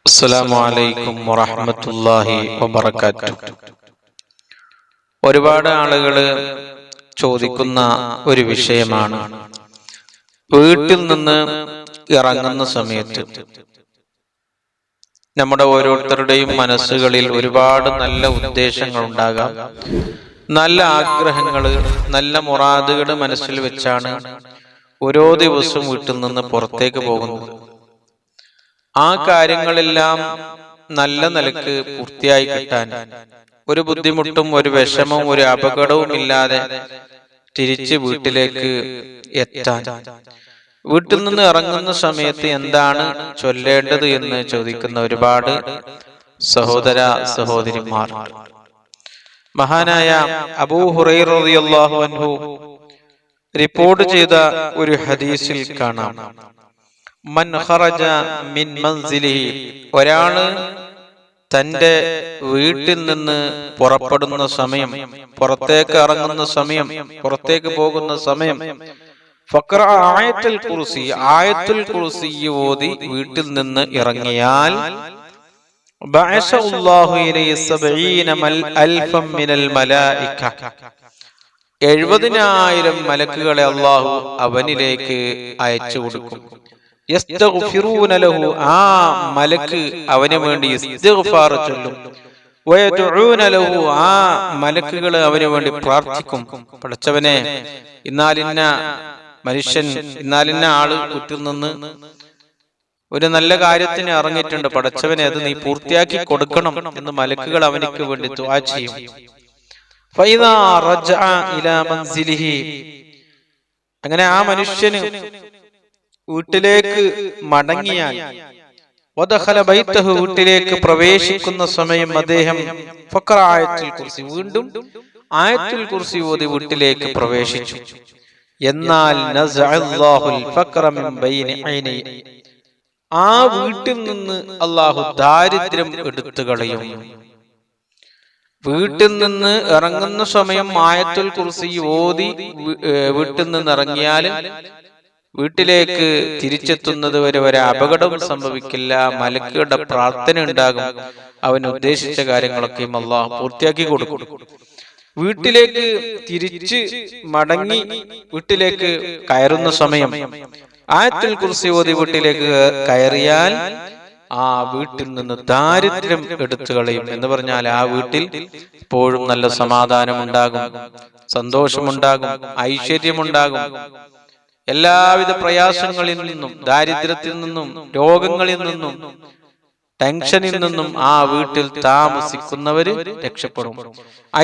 അസ്സലാമു അലൈക്കും വറഹ്മത്തുള്ളാഹി വബറകാതുഹു. ഒരുപാട് ആളുകൾ ചോദിക്കുന്ന ഒരു വിഷയമാണ്, വീട്ടിൽ നിന്ന് ഇറങ്ങുന്ന സമയത്ത് നമ്മുടെ ഓരോരുത്തരുടെയും മനസ്സുകളിൽ ഒരുപാട് നല്ല ഉദ്ദേശങ്ങൾ ഉണ്ടാകാം, നല്ല ആഗ്രഹങ്ങൾ, നല്ല മുറാദുകൾ മനസ്സിൽ വെച്ചാണ് ഓരോ ദിവസവും വീട്ടിൽ നിന്ന് പുറത്തേക്ക് പോകുന്നത്. ആ കാര്യങ്ങളെല്ലാം നല്ല നിലക്ക് പൂർത്തിയായി കിട്ടാൻ ഒരു ബുദ്ധിമുട്ടും ഒരു വിഷമവും ഒരു അപകടവും ഇല്ലാതെ തിരിച്ച് വീട്ടിലേക്ക് എത്താൻ വീട്ടിൽ നിന്ന് ഇറങ്ങുന്ന സമയത്ത് എന്താണ് ചൊല്ലേണ്ടത് എന്ന് ചോദിക്കുന്ന ഒരുപാട് സഹോദര സഹോദരിമാർ. മഹാനായ അബൂ ഹുറൈറ റളിയല്ലാഹു അൻഹു റിപ്പോർട്ട് ചെയ്ത ഒരു ഹദീസിൽ കാണാം, മൻ ഖറജ മിൻ മൻസിലിഹി, ഒരാള് തന്റെ വീട്ടിൽ നിന്ന് പുറപ്പെടുന്ന സമയം, പുറത്തേക്ക് ഇറങ്ങുന്ന സമയം, പുറത്തേക്ക് പോകുന്ന സമയം, ഫഖറ ആയത്തുൽ കുർസി, ആയത്തുൽ കുർസി ഓതി വീട്ടിൽ നിന്ന് ഇറങ്ങിയാൽ ബഅസല്ലാഹു ഇലൈഹി 70,000 മിനൽ മലായിക, 70,000 മലക്കുകളെ അല്ലാഹു അവനിലേക്ക് അയച്ചു കൊടുക്കും. യസ്തഗ്ഫിറൂന ലഹു, ആ മലക്ക് അവന് വേണ്ടി ഇസ്തിഗ്ഫാർ ചൊല്ലും. വയദഊന ലഹു, ആ മലക്കുകൾ അവന് വേണ്ടി പ്രാർത്ഥിക്കും. പടച്ചവനെ, ഇന്നാലിന്ന മനുഷ്യൻ, ഇന്നാലിന്ന ആള് വീട്ടിൽ നിന്ന് ഒരു നല്ല കാര്യത്തിന് ഇറങ്ങിയിട്ടുണ്ട്, പടച്ചവനെ അത് നീ പൂർത്തിയാക്കി കൊടുക്കണം എന്ന് മലക്കുകൾ അവനിക്ക് വേണ്ടി ദുആ ചെയ്യും. ഫൈദാ റജഅ ഇലാ മൻസിലിഹി, അങ്ങനെ ആ മനുഷ്യന് വീട്ടിലേക്ക് മടങ്ങിയാൽ, വദഖല ബൈതഹു, വീട്ടിലേക്ക് പ്രവേശിക്കുന്ന സമയം അദ്ദേഹം ഫഖറ ആയത്തുൽ കുർസി, വീണ്ടും ആയത്തുൽ കുർസി ഓതി വീട്ടിലേക്ക് പ്രവേശിച്ചു. എന്നാൽ നസഅല്ലാഹുൽ ഫഖറ മിൻ ബൈനി ഐനി, ആ വീട്ടിൽ നിന്ന് അല്ലാഹു ദാരിദ്ര്യം എടുത്തു കളയും. വീട്ടിൽ നിന്ന് ഇറങ്ങുന്ന സമയം ആയത്തുൽ കുർസി ഓതി വീട്ടിൽ നിന്ന് ഇറങ്ങിയാൽ വീട്ടിലേക്ക് തിരിച്ചെത്തുന്നത് വരെ ഒരു അപകടവും സംഭവിക്കില്ല. മലക്കുകളുടെ പ്രാർത്ഥന ഉണ്ടാകും, അവൻ ഉദ്ദേശിച്ച കാര്യങ്ങളൊക്കെയും അല്ലാഹു പൂർത്തിയാക്കി കൊടുക്കും. വീട്ടിലേക്ക് തിരിച്ച് മടങ്ങി വീട്ടിലേക്ക് കയറുന്ന സമയം ആയത്തുൽ കുർസി ഓതി വീട്ടിലേക്ക് കയറിയാൽ ആ വീട്ടിൽ നിന്ന് ദാരിദ്ര്യം എടുത്തു കളയും. എന്ന് പറഞ്ഞാൽ ആ വീട്ടിൽ എപ്പോഴും നല്ല സമാധാനമുണ്ടാകും, സന്തോഷമുണ്ടാകും, ഐശ്വര്യമുണ്ടാകും. എല്ലാവിധ പ്രയാസങ്ങളിൽ നിന്നും, ദാരിദ്ര്യത്തിൽ നിന്നും, രോഗങ്ങളിൽ നിന്നും, ടെൻഷനിൽ നിന്നും ആ വീട്ടിൽ താമസിക്കുന്നവര് രക്ഷപ്പെടും.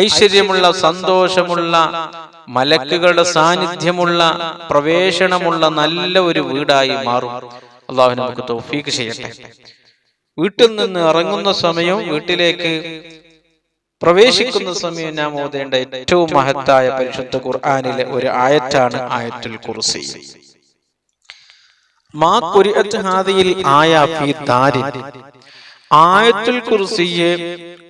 ഐശ്വര്യമുള്ള, സന്തോഷമുള്ള, മലക്കുകളുടെ സാന്നിധ്യമുള്ള, പ്രവേശനമുള്ള നല്ല ഒരു വീടായി മാറും. അല്ലാഹു നമുക്ക് തൗഫീഖ് ചെയ്യട്ടെ. വീട്ടിൽ നിന്ന് ഇറങ്ങുന്ന സമയം, വീട്ടിലേക്ക് പ്രവേശിക്കുന്ന സമയം നാം ഓതേണ്ട ഏറ്റവും മഹത്തായ പരിശുദ്ധ ഖുർആനിലെ ഒരു ആയത്താണ് ആയത്തുൽ കുർസി. മാ ഖുരിഅത് ഹാദിഹിൽ ആയ ഫീ ദാരിൻ, ആയത്തുൽ കുർസിയെ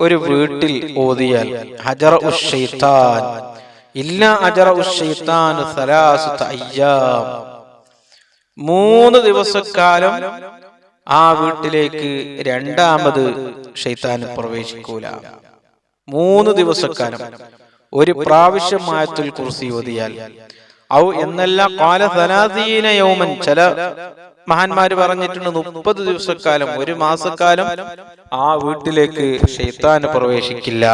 ഒരു വീട്ടിൽ ഓതിയാൽ ഹജറ ഉശ്ശൈത്താൻ ഇല്ലാ ഹജറ ഉശ്ശൈത്താൻ സലാസത അയ്യാം, 3 ദിവസക്കാലം ആ വീട്ടിലേക്ക് രണ്ടാമത് ശൈത്താൻ പ്രവേശിക്കൂല. 3 ദിവസക്കാലം ഒരു പ്രാവശ്യം ആയത്തുൽ കുർസി ഓതിയാൽ, ഔ എന്നല്ല ഖാല 30 യൗമൻ, ചില മഹാന്മാര് പറഞ്ഞിട്ടുണ്ട് 30 ദിവസക്കാലം, ഒരു മാസക്കാലം ആ വീട്ടിലേക്ക് ശൈത്താൻ പ്രവേശിക്കില്ല.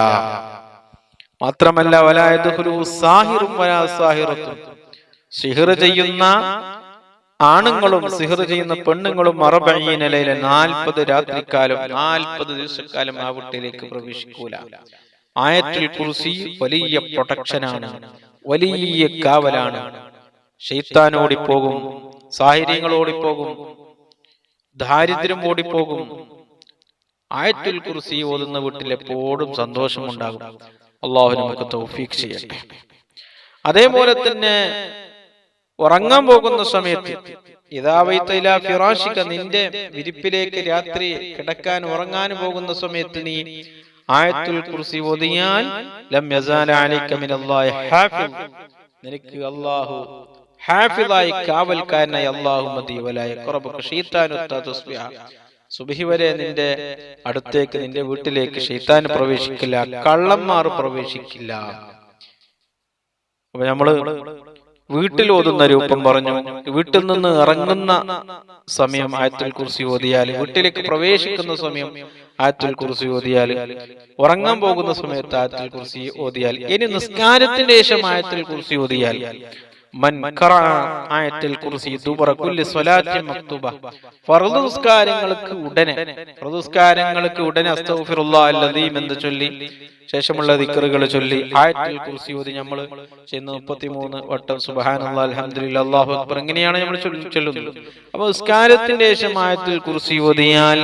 മാത്രമല്ല വലാ യദ്ഖുലു സാഹിറും വലാ സാഹിറത്തും, സിഹ്ർ ചെയ്യുന്ന ആണുങ്ങളും സിഹ്ർ ചെയ്യുന്ന പെണ്ണുങ്ങളും 40 ലൈല, 40 രാത്രിക്കാലം, 40 ദിവസക്കാലം ആ വീട്ടിലേക്ക് പ്രവേശിക്കൂല. ആയത്തുൽ കുർസി വലിയ പ്രൊട്ടക്ഷനാണ്, വലിയ കാവലാണ്. ശൈത്താൻ ഓടിപ്പോകും, സാഹിര്യങ്ങൾ ഓടിപ്പോകും, ദാരിദ്ര്യം ഓടിപ്പോകും. ആയത്തുൽ കുർസി ഓതുന്ന വീട്ടിൽ എപ്പോഴും സന്തോഷമുണ്ടാകും. അല്ലാഹു നമുക്ക് തൗഫീഖ് ചെയ്യട്ടെ. അതേപോലെ തന്നെ ഉറങ്ങാൻ പോകുന്ന സമയത്ത്, ഇദാ വൈത ഇലാ ഫിറാശിക, നിന്റെ വിരിപ്പിലേക്ക് രാത്രി കിടക്കാൻ ഉറങ്ങാൻ പോകുന്ന സമയത്ത് നീ ആയത്തുൽ കുർസി ഓതിയാൽ ലം യസാല അലൈക മിനല്ലാഹി ഹാഫിദ്, നിനക്ക് അല്ലാഹു ഹാഫിദായി കാവൽക്കാരനായി അല്ലാഹു മദി വലാ യഖറബുക ശൈത്താനു തസ്ബിഹ, സുബ്ഹി വരെ നിന്റെ അടുത്തേക്ക്, നിന്റെ വീട്ടിലേക്ക് ശൈത്താൻ പ്രവേശിക്കില്ല, കള്ളന്മാർ പ്രവേശിക്കില്ല. അപ്പൊ നമ്മള് വീട്ടിൽ ഓതുന്ന രൂപം പറഞ്ഞു. വീട്ടിൽ നിന്ന് ഇറങ്ങുന്ന സമയം ആയത്തുൽ കുർസി ഓതിയാൽ, വീട്ടിലേക്ക് പ്രവേശിക്കുന്ന സമയം ആയത്തുൽ കുർസി ഓതിയാൽ, ഉറങ്ങാൻ പോകുന്ന സമയത്ത് ആയത്തുൽ കുർസി ഓതിയാൽ, ഇനി നിസ്കാരത്തിന്റെ ശേഷം ആയത്തുൽ കുർസി ഓതിയാൽ, മൻ ഖറഅ ആയത്തുൽ കുർസി ദുബറ കുല്ലി സ്വലാത്തിൻ മക്തുബ, ഫർദ് നിസ്കാരങ്ങൾക്ക് ഉടനെ അസ്തഗ്ഫിറുല്ലാഹൽ അലീം എന്ന് ചൊല്ലി ശേഷമുള്ള ദിക്റുകൾ ചൊല്ലി ആയത്തുൽ കുർസി ഓതി നമ്മൾ ചെയ്യുന്ന 33 വട്ടം സുബ്ഹാനല്ലാഹ് അൽഹംദുലില്ലാഹ് അല്ലാഹു അക്ബർ, ഇങ്ങനെയാണ് നമ്മൾ ചൊല്ലുന്നത്. അപ്പോൾ നിസ്കാരത്തിന്റെ ശേഷം ആയത്തുൽ കുർസി ഓതിയാൽ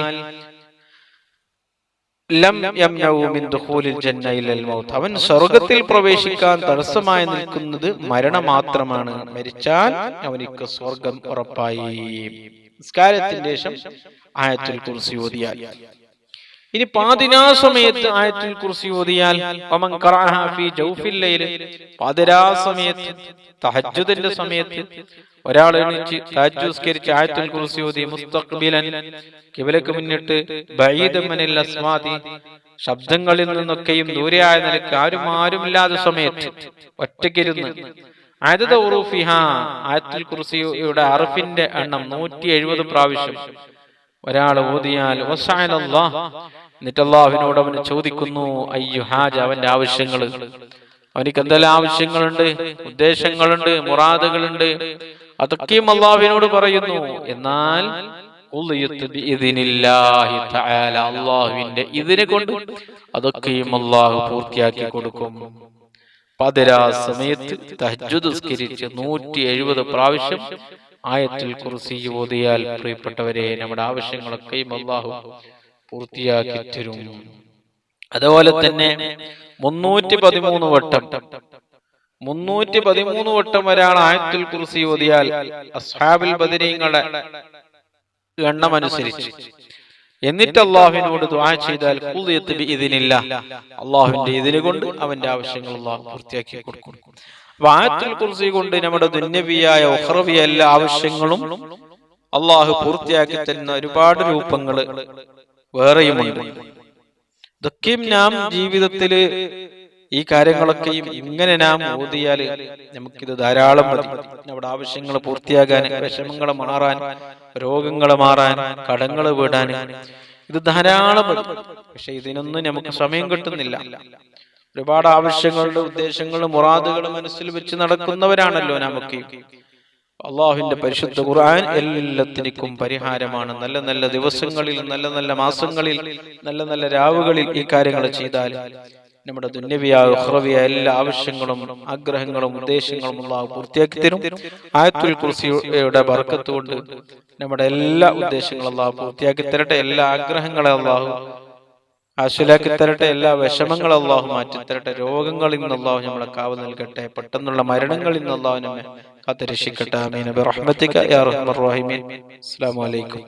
ലം യംനഉ മിൻ ദുഖൂലിൽ ജന്ന ഇല്ലൽ മൗത്ത്, അവൻ സ്വർഗ്ഗത്തിൽ പ്രവേശിക്കാൻ തടസ്സമായി നിൽക്കുന്നത് മരണം മാത്രമാണ്. മരിച്ചാൽ അവനിക്ക് സ്വർഗ്ഗം ഉറപ്പായി. നിസ്കാരത്തിന്റെ ശേഷം ആയത്തുൽ കുർസി ഓതിയാൽ. ഇനി പാതിരാ സമയത്ത് ആയത്തുൽ കുർസി ഓതിയാൽ, വമൻ ഖറഅഹ ഫീ ജൗഫിൽ ലൈൽ, പാതിരാ സമയത്ത് തഹജ്ജുദിന്റെ സമയത്ത് ഒരാൾ എണീച്ച് തഹജ്ജുദ് നിസ്കരിച്ച് ആയത്തുൽ കുർസി ഓതി, മുസ്തഖ്ബിലൻ, ഖിബലക്ക് മുന്നിട്ട്, ബഈദൻ മിനൽ അസ്വാതി, ശബ്ദങ്ങളിൽ നിന്നൊക്കെയും ദൂരെയായ നിലയ്ക്ക്, ആരുമില്ലാത്ത സമയത്ത് ഒറ്റയ്ക്കിരുന്ന്, അദദ ഉറൂഫിഹാ, ആയത്തുൽ കുർസിയുടെ അർഫിന്റെ എണ്ണം 170 പ്രാവശ്യം ഒരാൾ ഓതിയാൽ, വസഅലല്ലാഹ്, എന്നിട്ട് അല്ലാഹുവിനോട് അവൻ ചോദിക്കുന്നു, അയ്യു ഹാജ, അവന്റെ ആവശ്യങ്ങൾ, അവനിക്ക് എന്തെല്ലാം ആവശ്യങ്ങളുണ്ട്, ഉദ്ദേശങ്ങളുണ്ട്, മുറാദുകളുണ്ട്, അതൊക്കെയും അല്ലാഹുവിനോട് പറയുന്നു. എന്നാൽ അല്ലാഹുവിന്റെ ഇതിനെ കൊണ്ട് അതൊക്കെയും അല്ലാഹു പൂർത്തിയാക്കി കൊടുക്കും. പാതിരാ സമയത്ത് തഹജ്ജുദ് നിസ്കരിച്ച് 170 പ്രാവശ്യം ആയത്തുൽ കുർസി ഓതിയാൽ പ്രിയപ്പെട്ടവരെ നമ്മുടെ ആവശ്യങ്ങളൊക്കെയും അല്ലാഹു പൂർത്തിയാക്കി തരും. അതുപോലെ തന്നെ 313 വട്ടം ഒരാൾ ആയത്തുൽ കുർസി ഓതിയാൽ അസ്ഹാബുൽ ബദരീങ്ങളുടെ എണ്ണം അനുസരിച്ച്, എന്നിട്ട് അല്ലാഹുവിനോട് ദുആ ചെയ്താൽ ഖുദിയത്ത് ബിഇദ്നില്ലാഹ്, അല്ലാഹുവിന്റെ ഇതിനെ കൊണ്ട് അവന്റെ ആവശ്യങ്ങൾ അല്ലാഹു പൂർത്തിയാക്കി കൊടുക്കും. ആയത്തുൽ കുർസി കൊണ്ട് നമ്മുടെ ദുന്യവിയായ ഉഖ്റവിയ എല്ലാ ആവശ്യങ്ങളും അല്ലാഹു പൂർത്തിയാക്കി തരുന്ന ഒരുപാട് രൂപങ്ങൾ വേറെയുമുണ്ട്. ഇതൊക്കെയും നാം ജീവിതത്തില് ഈ കാര്യങ്ങളൊക്കെയും ഇങ്ങനെ നാം ഓതിയാൽ നമുക്കിത് ധാരാളം മതി. നമ്മുടെ ആവശ്യങ്ങൾ പൂർത്തിയാകാൻ, വിഷമങ്ങൾ മാറാൻ, രോഗങ്ങൾ മാറാൻ, കടങ്ങൾ വീടാൻ ഇത് ധാരാളം മതി. പക്ഷെ ഇതിനൊന്നും നമുക്ക് സമയം കിട്ടുന്നില്ല. ഒരുപാട് ആവശ്യങ്ങളുടെ, ഉദ്ദേശങ്ങളും, മുറാദുകളും മനസ്സിൽ വെച്ച് നടക്കുന്നവരാണല്ലോ നമുക്ക്. അള്ളാഹുവിന്റെ പരിശുദ്ധ ഖുർആൻ എല്ലാത്തിനും പരിഹാരമാണ്. നല്ല നല്ല ദിവസങ്ങളിൽ, നല്ല നല്ല മാസങ്ങളിൽ, നല്ല നല്ല രാവുകളിൽ ഈ കാര്യങ്ങൾ ചെയ്താൽ നമ്മുടെ ദുന്യവിയായ ഉഖ്റവിയായ എല്ലാ ആവശ്യങ്ങളും, ആഗ്രഹങ്ങളും, ഉദ്ദേശങ്ങളും അല്ലാഹു പൂർത്തിയാക്കി തരും. ആയത്തുൽ കുർസിയുടെ ബർക്കത്ത് കൊണ്ട് നമ്മുടെ എല്ലാ ഉദ്ദേശങ്ങളും അല്ലാഹു പൂർത്തിയാക്കി തരട്ടെ. എല്ലാ ആഗ്രഹങ്ങളെ അല്ലാഹു ആശലാക്കി തരട്ടെ. എല്ലാ വിഷമങ്ങളും അല്ലാഹു മാറ്റി തരട്ടെ. രോഗങ്ങളിൽ നിന്ന് അല്ലാഹു നമ്മളെ കാവൽ നൽകട്ടെ. പെട്ടെന്നുള്ള മരണങ്ങളിൽ നിന്ന് അല്ലാഹു നമ്മെ കാത്തുരക്ഷിക്കട്ടെ. ആമീൻ ബിറഹ്മതിക യാ അർഹമർ റഹീമീൻ. അസ്സലാമു അലൈക്കും.